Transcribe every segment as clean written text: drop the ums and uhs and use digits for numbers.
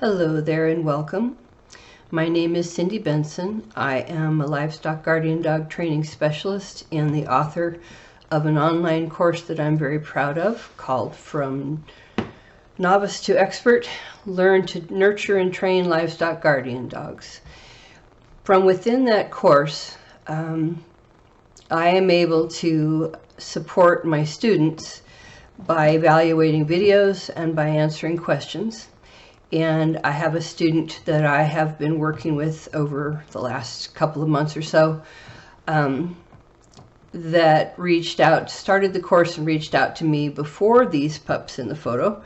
Hello there and welcome. My name is Cindy Benson. I am a livestock guardian dog training specialist and the author of an online course that I'm very proud of called From Novice to Expert, Learn to Nurture and Train Livestock Guardian Dogs. From within that course, I am able to support my students by evaluating videos and by answering questions. And I have a student that I have been working with over the last couple of months or so that started the course and reached out to me before these pups in the photo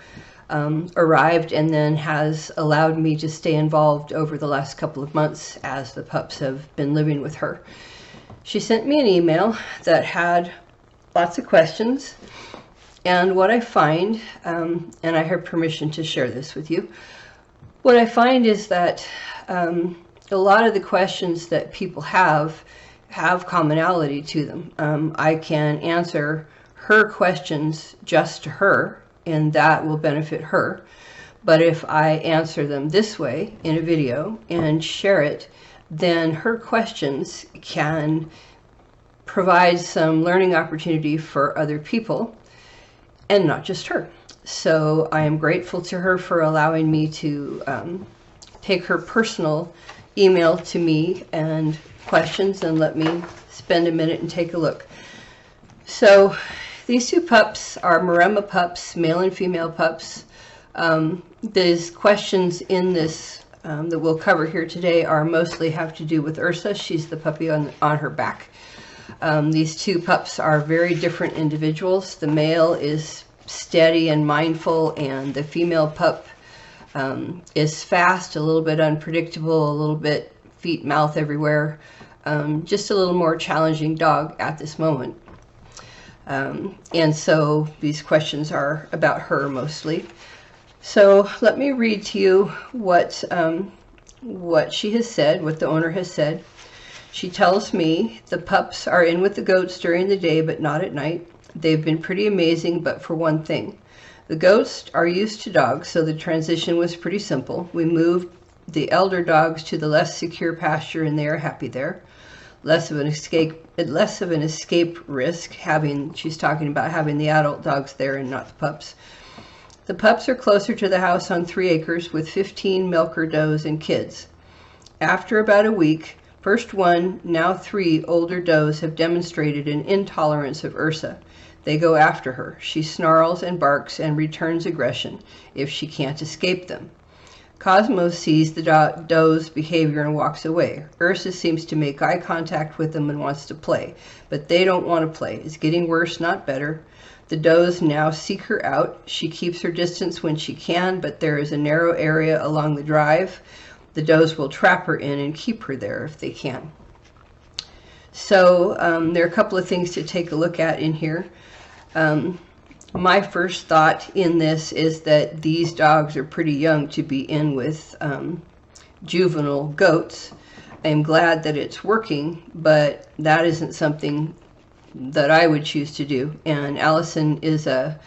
arrived, and then has allowed me to stay involved over the last couple of months as the pups have been living with her. She sent me an email that had lots of questions, and what I find, and I have permission to share this with you, what I find is that a lot of the questions that people have commonality to them. I can answer her questions just to her, and that will benefit her. But if I answer them this way in a video and share it, then her questions can provide some learning opportunity for other people, and not just her. So I am grateful to her for allowing me to take her personal email to me and questions and let me spend a minute and take a look. So these two pups are Maremma pups, male and female pups. These questions in this that we'll cover here today are mostly have to do with Ursa. She's the puppy on her back. These two pups are very different individuals. The male is steady and mindful, and the female pup is fast, a little bit unpredictable, a little bit feet, mouth everywhere, just a little more challenging dog at this moment. And so these questions are about her mostly. So let me read to you what she has said, what the owner has said. She tells me the pups are in with the goats during the day, but not at night. They've been pretty amazing, but for one thing. The goats are used to dogs, so the transition was pretty simple. We moved the elder dogs to the less secure pasture, and they are happy there. Less of an escape risk, she's talking about having the adult dogs there and not the pups. The pups are closer to the house on 3 acres with 15 milker does and kids. After about a week, first 1, now 3 older does have demonstrated an intolerance of Ursa. They go after her. She snarls and barks and returns aggression if she can't escape them. Cosmo sees the doe's behavior and walks away. Ursa seems to make eye contact with them and wants to play, but they don't want to play. It's getting worse, not better. The does now seek her out. She keeps her distance when she can, but there is a narrow area along the drive. The does will trap her in and keep her there if they can. So there are a couple of things to take a look at in here. My first thought in this is that these dogs are pretty young to be in with juvenile goats. I'm glad that it's working, but that isn't something that I would choose to do. And Allison is a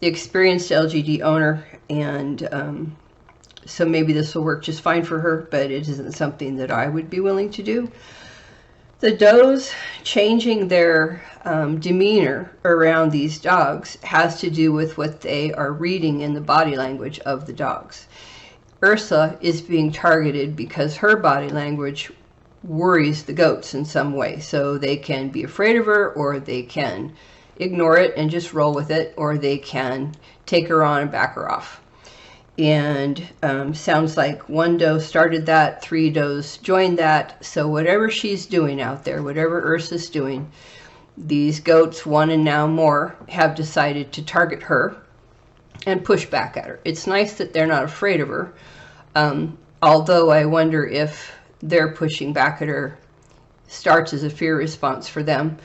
experienced LGD owner, and so maybe this will work just fine for her, but it isn't something that I would be willing to do. The does changing their demeanor around these dogs has to do with what they are reading in the body language of the dogs. Ursa is being targeted because her body language worries the goats in some way. So they can be afraid of her, or they can ignore it and just roll with it, or they can take her on and back her off. And sounds like 1 doe started that, 3 does joined that. So whatever she's doing out there, whatever Ursa's doing, these goats, 1 and now more, have decided to target her and push back at her. It's nice that they're not afraid of her, although I wonder if their pushing back at her starts as a fear response for them.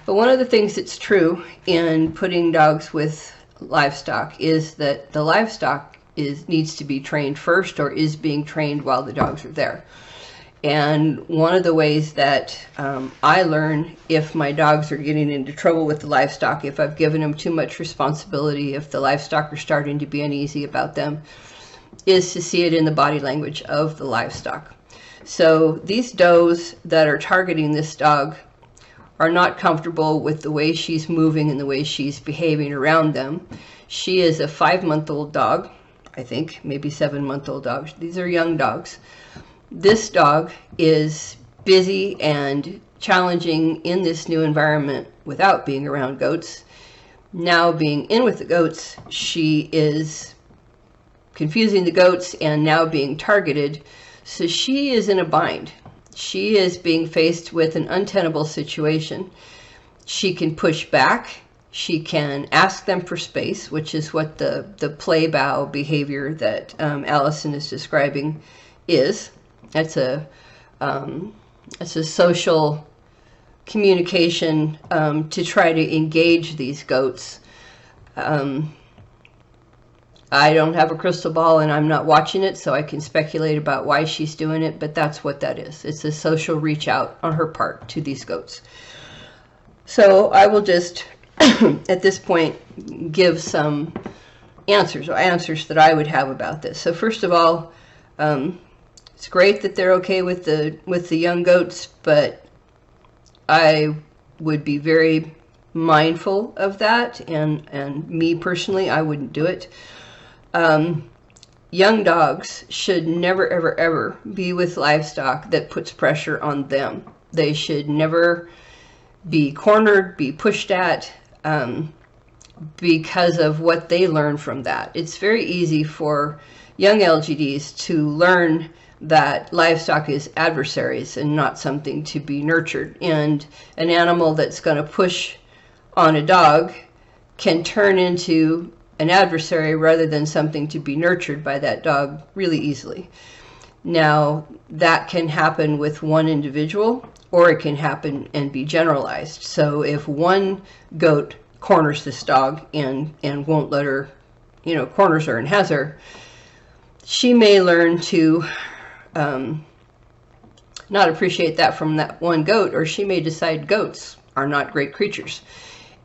But one of the things that's true in putting dogs with livestock is that the livestock needs to be trained first, or is being trained while the dogs are there. And one of the ways that I learn if my dogs are getting into trouble with the livestock, if I've given them too much responsibility, if the livestock are starting to be uneasy about them, is to see it in the body language of the livestock. So these does that are targeting this dog are not comfortable with the way she's moving and the way she's behaving around them. She is a 5-month-old dog, I think, maybe 7-month-old dog. These are young dogs. This dog is busy and challenging in this new environment without being around goats. Now being in with the goats, she is confusing the goats and now being targeted. So she is in a bind. She is being faced with an untenable situation. She can push back. She can ask them for space, which is what the play bow behavior that Allison is describing is. That's a social communication to try to engage these goats. I don't have a crystal ball and I'm not watching it, so I can speculate about why she's doing it, but that's what that is. It's a social reach out on her part to these goats. So I will just, at this point, give some answers that I would have about this. So first of all, it's great that they're okay with the young goats, but I would be very mindful of that, and me personally, I wouldn't do it. Young dogs should never, ever, ever be with livestock that puts pressure on them. They should never be cornered, be pushed at, because of what they learn from that. It's very easy for young LGDs to learn that livestock is adversaries and not something to be nurtured. And an animal that's going to push on a dog can turn into an adversary rather than something to be nurtured by that dog really easily. Now, that can happen with one individual, or it can happen and be generalized. So if one goat corners this dog and won't let her, corners her and has her, she may learn to not appreciate that from that one goat, or she may decide goats are not great creatures.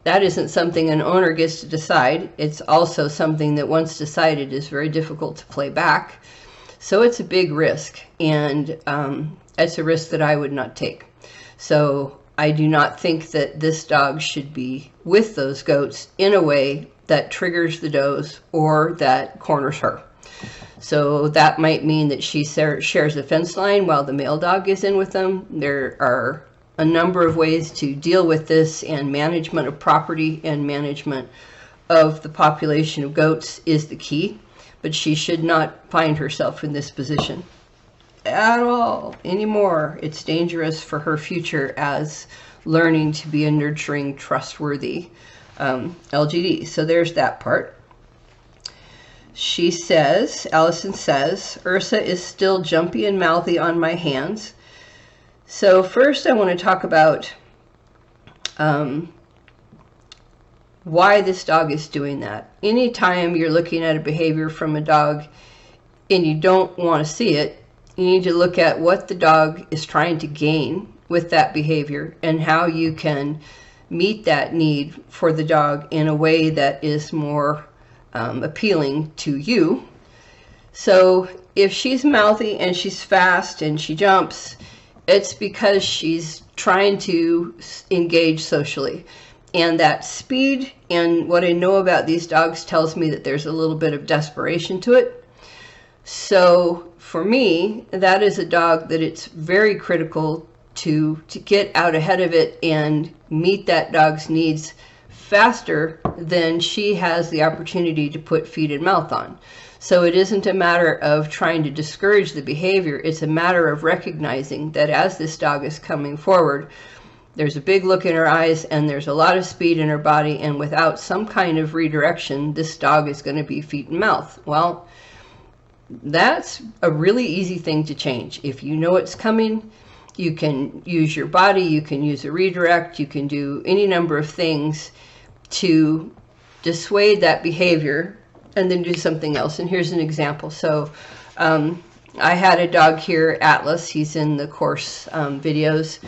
That isn't something an owner gets to decide. It's also something that once decided is very difficult to play back. So it's a big risk, and it's a risk that I would not take. So I do not think that this dog should be with those goats in a way that triggers the does or that corners her. So that might mean that she shares a fence line while the male dog is in with them. There are a number of ways to deal with this, and management of property and management of the population of goats is the key. But she should not find herself in this position at all anymore. It's dangerous for her future as learning to be a nurturing, trustworthy LGD. So there's that part. She says, Allison says, Ursa is still jumpy and mouthy on my hands. So first I want to talk about why this dog is doing that. Anytime you're looking at a behavior from a dog and you don't want to see it, you need to look at what the dog is trying to gain with that behavior and how you can meet that need for the dog in a way that is more appealing to you. So if she's mouthy and she's fast and she jumps, it's because she's trying to engage socially. And that speed and what I know about these dogs tells me that there's a little bit of desperation to it. So for me, that is a dog that it's very critical to get out ahead of it and meet that dog's needs faster than she has the opportunity to put feet and mouth on. So it isn't a matter of trying to discourage the behavior. It's a matter of recognizing that as this dog is coming forward, there's a big look in her eyes and there's a lot of speed in her body, and without some kind of redirection, this dog is going to be feet and mouth. Well, that's a really easy thing to change. If you know it's coming, you can use your body, you can use a redirect, you can do any number of things to dissuade that behavior and then do something else. And here's an example. So I had a dog here, Atlas, he's in the course videos,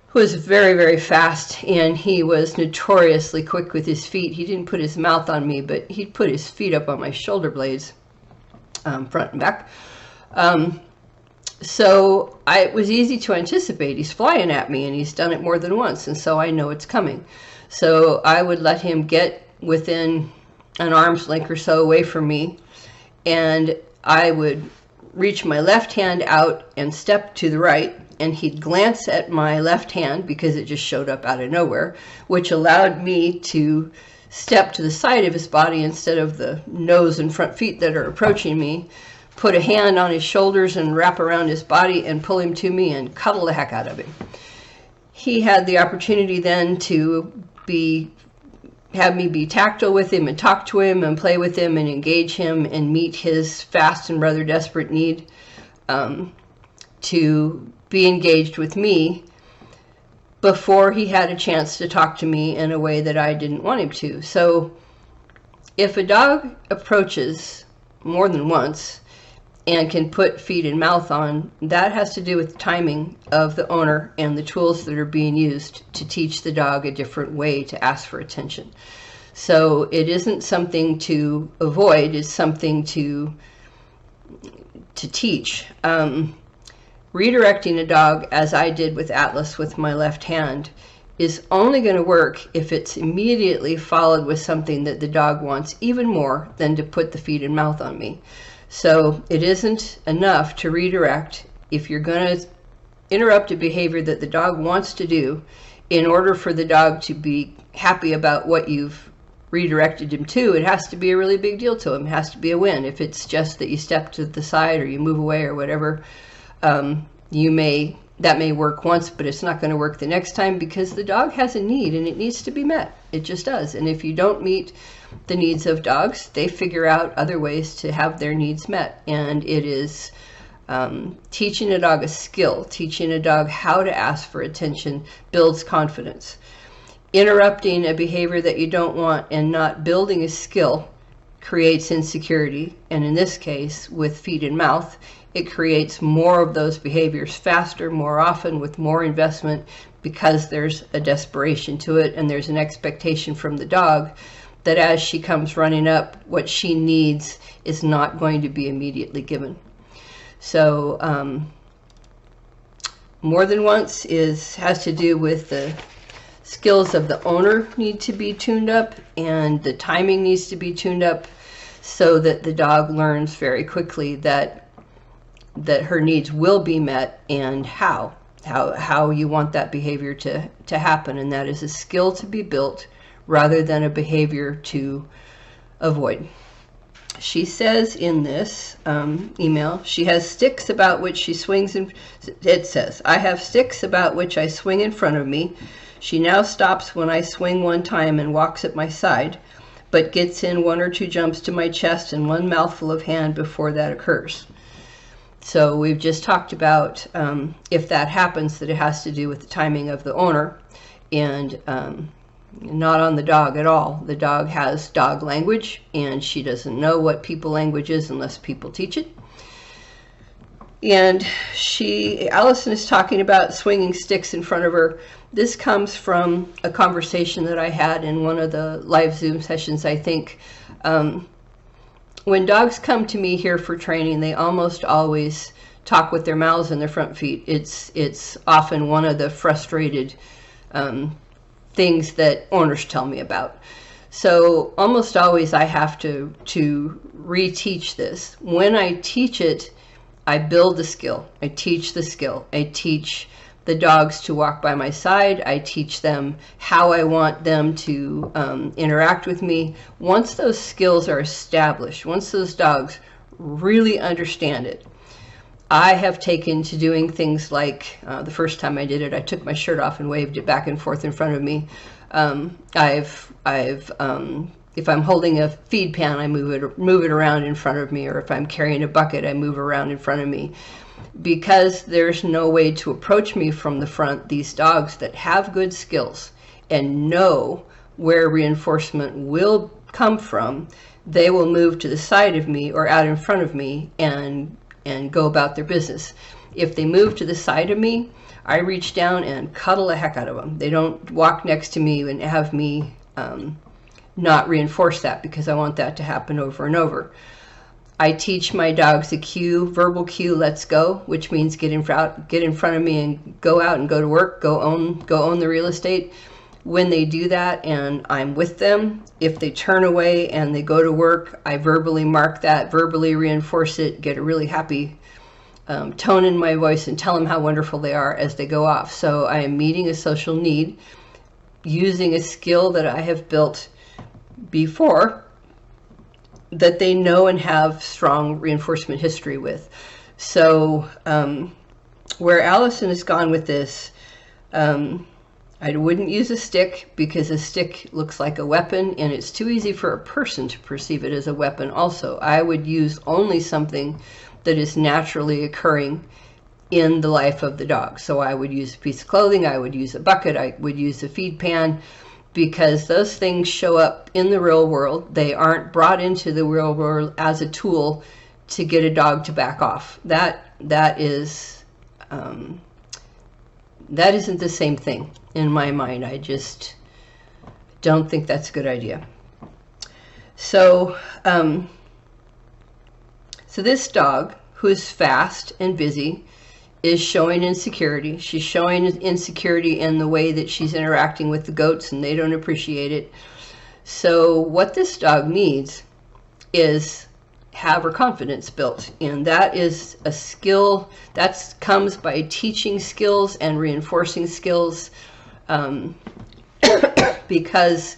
who was very, very fast, and he was notoriously quick with his feet. He didn't put his mouth on me, but he'd put his feet up on my shoulder blades. front and back. So it was easy to anticipate. He's flying at me, and he's done it more than once, and so I know it's coming. So I would let him get within an arm's length or so away from me, and I would reach my left hand out and step to the right, and he'd glance at my left hand because it just showed up out of nowhere, which allowed me to step to the side of his body instead of the nose and front feet that are approaching me, put a hand on his shoulders and wrap around his body and pull him to me and cuddle the heck out of him. He had the opportunity then to have me be tactile with him and talk to him and play with him and engage him and meet his fast and rather desperate need to be engaged with me before he had a chance to talk to me in a way that I didn't want him to. So if a dog approaches more than once and can put feet and mouth on, that has to do with the timing of the owner and the tools that are being used to teach the dog a different way to ask for attention. So it isn't something to avoid, it's something to teach. Redirecting a dog, as I did with Atlas with my left hand, is only going to work if it's immediately followed with something that the dog wants even more than to put the feet and mouth on me. So it isn't enough to redirect. If you're going to interrupt a behavior that the dog wants to do, in order for the dog to be happy about what you've redirected him to, it has to be a really big deal to him. It has to be a win. If it's just that you step to the side or you move away or whatever, that may work once, but it's not going to work the next time because the dog has a need and it needs to be met. It just does. And if you don't meet the needs of dogs, they figure out other ways to have their needs met. And it is teaching a dog a skill, teaching a dog how to ask for attention builds confidence. Interrupting a behavior that you don't want and not building a skill creates insecurity. And in this case, with feet and mouth, it creates more of those behaviors faster, more often, with more investment, because there's a desperation to it and there's an expectation from the dog that as she comes running up, what she needs is not going to be immediately given. So more than once has to do with the skills of the owner need to be tuned up, and the timing needs to be tuned up so that the dog learns very quickly that her needs will be met and how you want that behavior to happen. And that is a skill to be built rather than a behavior to avoid. She says in this email, she has sticks about which she swings, and it says, I have sticks about which I swing in front of me. She now stops when I swing one time and walks at my side, but gets in one or two jumps to my chest and one mouthful of hand before that occurs. So we've just talked about if that happens, that it has to do with the timing of the owner and not on the dog at all. The dog has dog language, and she doesn't know what people language is unless people teach it. And Allison is talking about swinging sticks in front of her. This comes from a conversation that I had in one of the live Zoom sessions, I think. When dogs come to me here for training, they almost always talk with their mouths and their front feet. It's often one of the frustrated things that owners tell me about. So almost always I have to reteach this. When I teach it, I build the skill. I teach the skill. I teach the dogs to walk by my side. I teach them how I want them to interact with me. Once those skills are established, once those dogs really understand it, I have taken to doing things like, the first time I did it, I took my shirt off and waved it back and forth in front of me. If I'm holding a feed pan, I move it around in front of me, or if I'm carrying a bucket, I move around in front of me. Because there's no way to approach me from the front, these dogs that have good skills and know where reinforcement will come from, they will move to the side of me or out in front of me and go about their business. If they move to the side of me, I reach down and cuddle the heck out of them. They don't walk next to me and have me not reinforce that, because I want that to happen over and over. I teach my dogs a cue, verbal cue, let's go, which means get in front of me and go out and go to work, go own the real estate. When they do that and I'm with them, if they turn away and they go to work, I verbally mark that, verbally reinforce it, get a really happy tone in my voice and tell them how wonderful they are as they go off. So I am meeting a social need using a skill that I have built before that they know and have strong reinforcement history with. So where Allison has gone with this, I wouldn't use a stick because a stick looks like a weapon and it's too easy for a person to perceive it as a weapon also. I would use only something that is naturally occurring in the life of the dog. So I would use a piece of clothing, I would use a bucket, I would use a feed pan, because those things show up in the real world. They aren't brought into the real world as a tool to get a dog to back off. That isn't the same thing in my mind. I just don't think that's a good idea. So so this dog, who's fast and busy, is showing insecurity. She's showing insecurity in the way that she's interacting with the goats, and they don't appreciate it. So what this dog needs is have her confidence built, and that is a skill that comes by teaching skills and reinforcing skills, because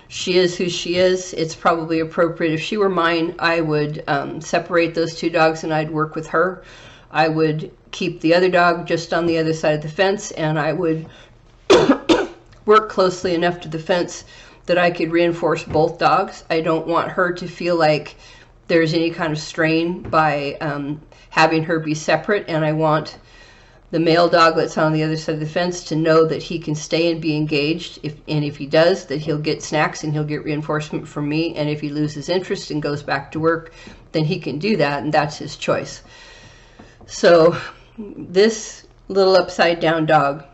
she is who she is. It's probably appropriate. If she were mine, I would separate those two dogs and I'd work with her. I would keep the other dog just on the other side of the fence, and I would work closely enough to the fence that I could reinforce both dogs. I don't want her to feel like there's any kind of strain by having her be separate, and I want the male dog that's on the other side of the fence to know that he can stay and be engaged, and if he does, that he'll get snacks and he'll get reinforcement from me, and if he loses interest and goes back to work, then he can do that, and that's his choice. So this little upside down dog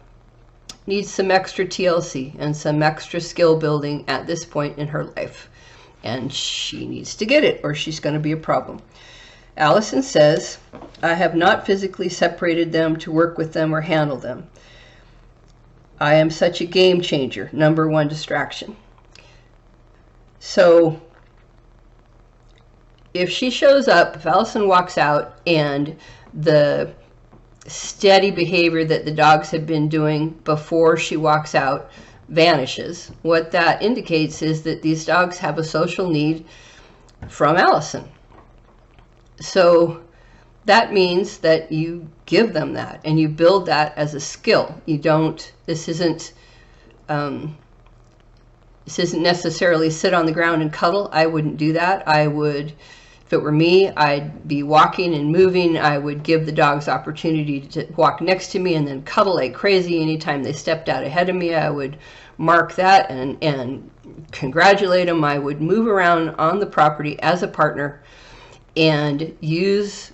needs some extra TLC and some extra skill building at this point in her life, and she needs to get it or she's going to be a problem. Allison says, I have not physically separated them to work with them or handle them. I am such a game changer. Number one distraction. So if she shows up, if Allison walks out and the steady behavior that the dogs have been doing before she walks out vanishes, what that indicates is that these dogs have a social need from Allison. So that means that you give them that and you build that as a skill. You don't, this isn't necessarily sit on the ground and cuddle. I wouldn't do that. I would, if it were me, I'd be walking and moving. I would give the dogs opportunity to walk next to me and then cuddle like crazy. Anytime they stepped out ahead of me, I would mark that and congratulate them. I would move around on the property as a partner and use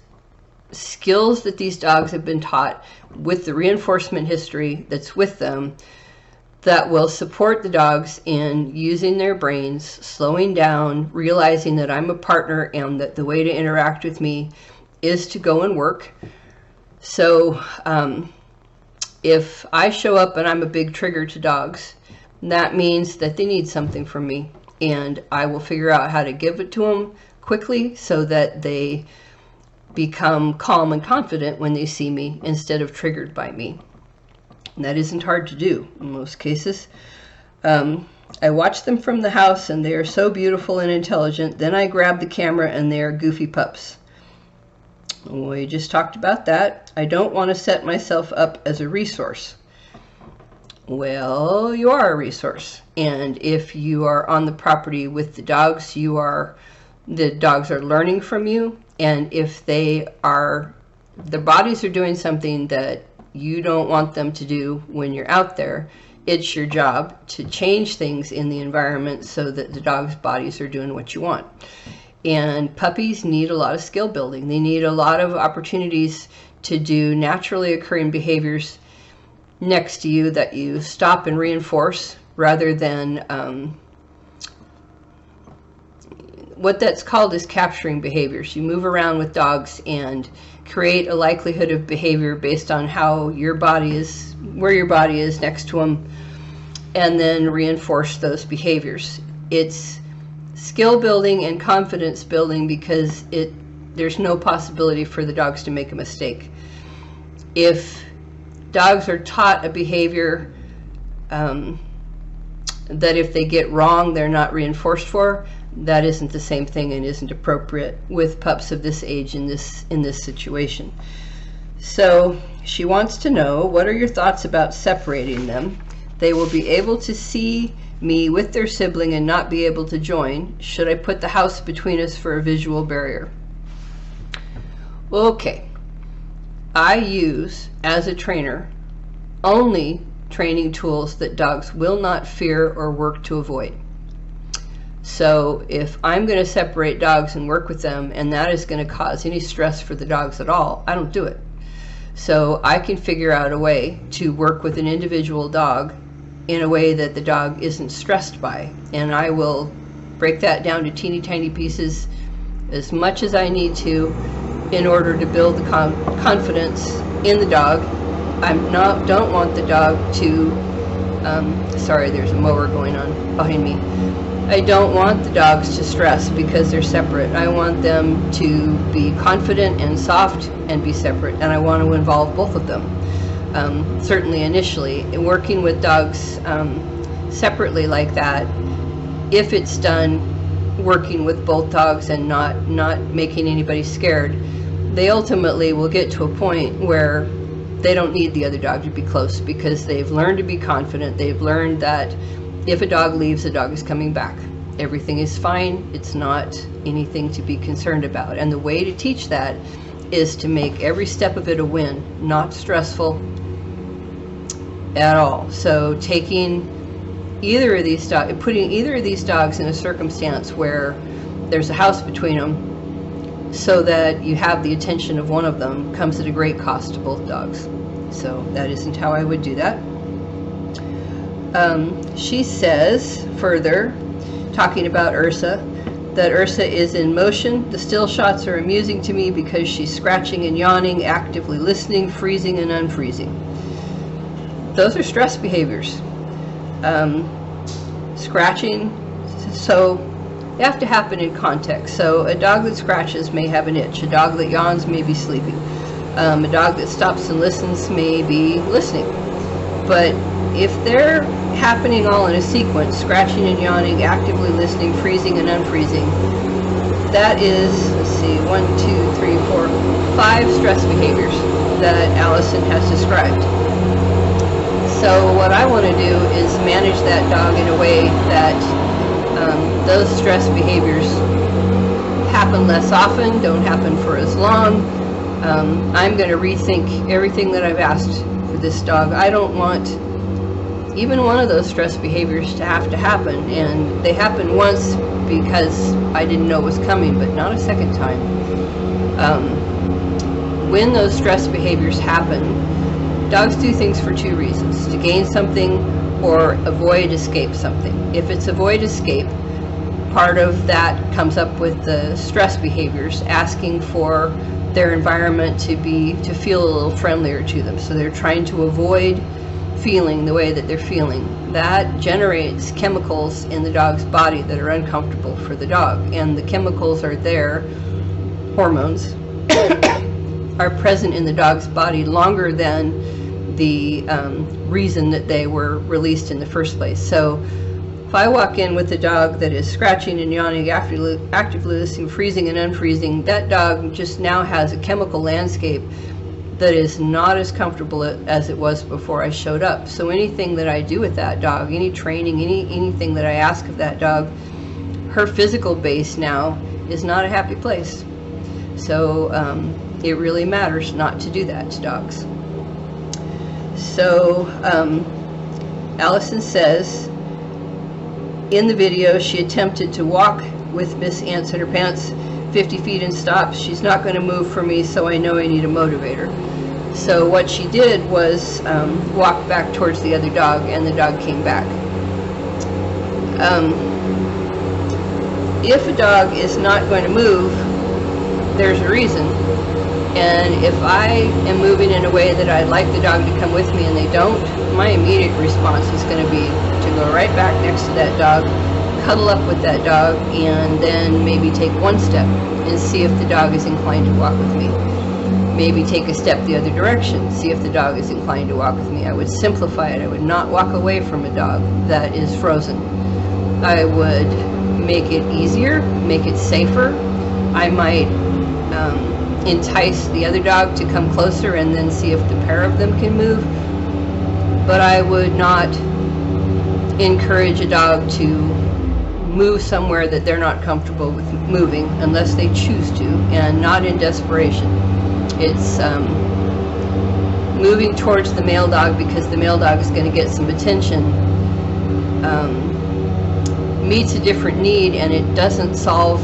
skills that these dogs have been taught with the reinforcement history that's with them that will support the dogs in using their brains, slowing down, realizing that I'm a partner and that the way to interact with me is to go and work. So if I show up and I'm a big trigger to dogs, that means that they need something from me, and I will figure out how to give it to them quickly so that they become calm and confident when they see me instead of triggered by me. And that isn't hard to do in most cases. I watch them from the house and they are so beautiful and intelligent. Then I grab the camera and they are goofy pups. We just talked about that. I don't want to set myself up as a resource. Well, you are a resource. And if you are on the property with the dogs, the dogs are learning from you. And if their bodies are doing something that you don't want them to do when you're out there, it's your job to change things in the environment so that the dog's bodies are doing what you want. And puppies need a lot of skill building. They need a lot of opportunities to do naturally occurring behaviors next to you that you stop and reinforce rather than what that's called is capturing behaviors. You move around with dogs and create a likelihood of behavior based on how your body is, where your body is next to them, and then reinforce those behaviors. It's skill building and confidence building because there's no possibility for the dogs to make a mistake. If dogs are taught a behavior that if they get wrong, they're not reinforced for, that isn't the same thing and isn't appropriate with pups of this age in this situation. So she wants to know, what are your thoughts about separating them? They will be able to see me with their sibling and not be able to join. Should I put the house between us for a visual barrier? Okay, I use, as a trainer, only training tools that dogs will not fear or work to avoid. So if I'm going to separate dogs and work with them, and that is going to cause any stress for the dogs at all, I don't do it. So I can figure out a way to work with an individual dog in a way that the dog isn't stressed by, and I will break that down to teeny tiny pieces as much as I need to in order to build the confidence in the dog. Don't want the dog to, sorry, there's a mower going on behind me. I don't want the dogs to stress because they're separate. I want them to be confident and soft and be separate, and I want to involve both of them. Certainly initially, working with dogs separately like that, if it's done working with both dogs and not making anybody scared, they ultimately will get to a point where they don't need the other dog to be close because they've learned to be confident. They've learned that if a dog leaves, the dog is coming back. Everything is fine. It's not anything to be concerned about. And the way to teach that is to make every step of it a win, not stressful at all. So taking either of these dogs, putting either of these dogs in a circumstance where there's a house between them so that you have the attention of one of them comes at a great cost to both dogs. So that isn't how I would do that. She says further, talking about Ursa, that Ursa is in motion. The still shots are amusing to me because she's scratching and yawning, actively listening, freezing and unfreezing. Those are stress behaviors. Scratching, so they have to happen in context. So a dog that scratches may have an itch. A dog that yawns may be sleeping. A dog that stops and listens may be listening. But if they're happening all in a sequence, scratching and yawning, actively listening, freezing and unfreezing, that is, let's see, 1, 2, 3, 4, 5 stress behaviors that Allison has described. So what I want to do is manage that dog in a way that those stress behaviors happen less often, don't happen for as long. I'm going to rethink everything that I've asked for this dog. I don't want even one of those stress behaviors to happen, and they happen once because I didn't know it was coming, but not a second time. When those stress behaviors happen, dogs do things for 2 reasons: to gain something or avoid escape something. If it's avoid escape, part of that comes up with the stress behaviors, asking for their environment to feel a little friendlier to them. So they're trying to avoid feeling the way that they're feeling. That generates chemicals in the dog's body that are uncomfortable for the dog, and the chemicals are there, hormones, are present in the dog's body longer than the reason that they were released in the first place. So if I walk in with a dog that is scratching and yawning, actively listening, freezing and unfreezing, that dog just now has a chemical landscape that is not as comfortable as it was before I showed up. So anything that I do with that dog, any training, anything that I ask of that dog, her physical base now is not a happy place. So it really matters not to do that to dogs. So Allison says, in the video she attempted to walk with Miss Ants in her pants 50 feet and stopped. She's not going to move for me, so I know I need a motivator. So what she did was walk back towards the other dog, and the dog came back. if a dog is not going to move, there's a reason. And if I am moving in a way that I'd like the dog to come with me and they don't, my immediate response is going to be to go right back next to that dog, cuddle up with that dog, and then maybe take one step and see if the dog is inclined to walk with me. Maybe take a step the other direction, see if the dog is inclined to walk with me. I would simplify it. I would not walk away from a dog that is frozen. I would make it easier, make it safer. I might entice the other dog to come closer and then see if the pair of them can move. But I would not encourage a dog to move somewhere that they're not comfortable with moving unless they choose to, and not in desperation. It's moving towards the male dog because the male dog is going to get some attention, meets a different need, and it doesn't solve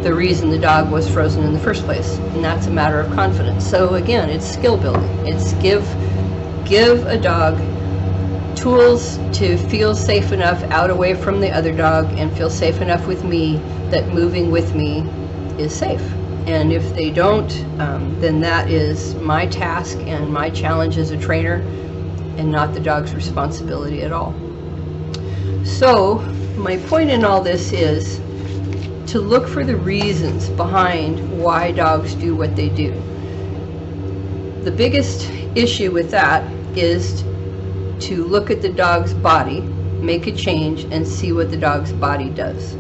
the reason the dog was frozen in the first place, and that's a matter of confidence. So again, it's skill building. It's give a dog tools to feel safe enough out away from the other dog and feel safe enough with me that moving with me is safe. And if they don't, then that is my task and my challenge as a trainer, and not the dog's responsibility at all. So my point in all this is to look for the reasons behind why dogs do what they do. The biggest issue with that is to look at the dog's body, make a change, and see what the dog's body does.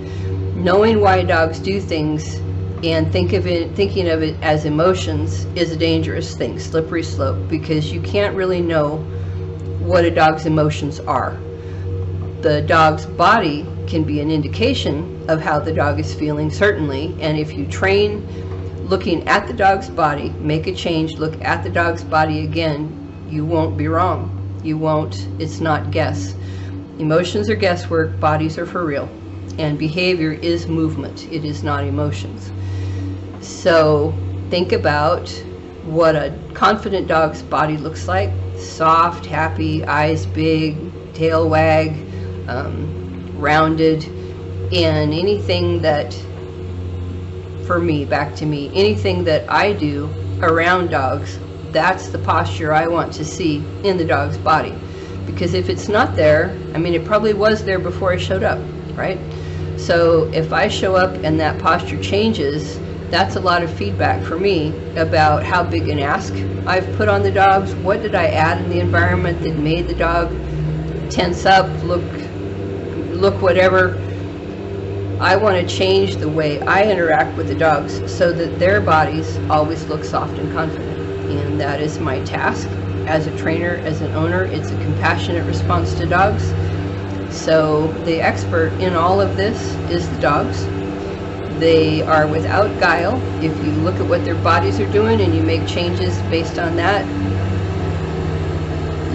Knowing why dogs do things and thinking of it as emotions is a dangerous thing, slippery slope, because you can't really know what a dog's emotions are. The dog's body can be an indication of how the dog is feeling, certainly, and if you train looking at the dog's body, make a change, look at the dog's body again, you won't be wrong. You won't, it's not guess. Emotions are guesswork, bodies are for real, and behavior is movement, it is not emotions. So think about what a confident dog's body looks like. Soft, happy, eyes big, tail wag, rounded, and anything that, for me, back to me, anything that I do around dogs, that's the posture I want to see in the dog's body. Because if it's not there, I mean, it probably was there before I showed up, right? So if I show up and that posture changes, that's a lot of feedback for me about how big an ask I've put on the dogs. What did I add in the environment that made the dog tense up, look whatever. I want to change the way I interact with the dogs so that their bodies always look soft and confident. And that is my task as a trainer, as an owner. It's a compassionate response to dogs. So the expert in all of this is the dogs. They are without guile. If you look at what their bodies are doing and you make changes based on that,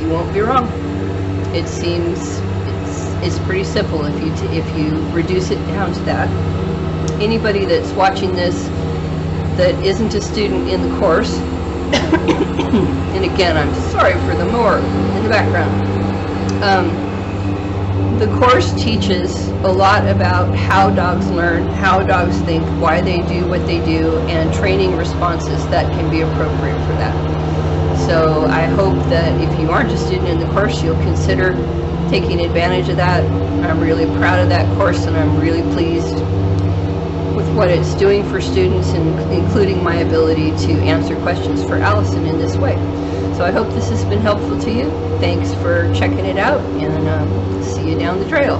you won't be wrong. It seems it's pretty simple if you reduce it down to that. Anybody that's watching this that isn't a student in the course, and again, I'm sorry for the mower in the background. The course teaches a lot about how dogs learn, how dogs think, why they do what they do, and training responses that can be appropriate for that. So I hope that if you aren't a student in the course, you'll consider taking advantage of that. I'm really proud of that course, and I'm really pleased with what it's doing for students, and including my ability to answer questions for Allison in this way. So I hope this has been helpful to you. Thanks for checking it out, and see you down the trail.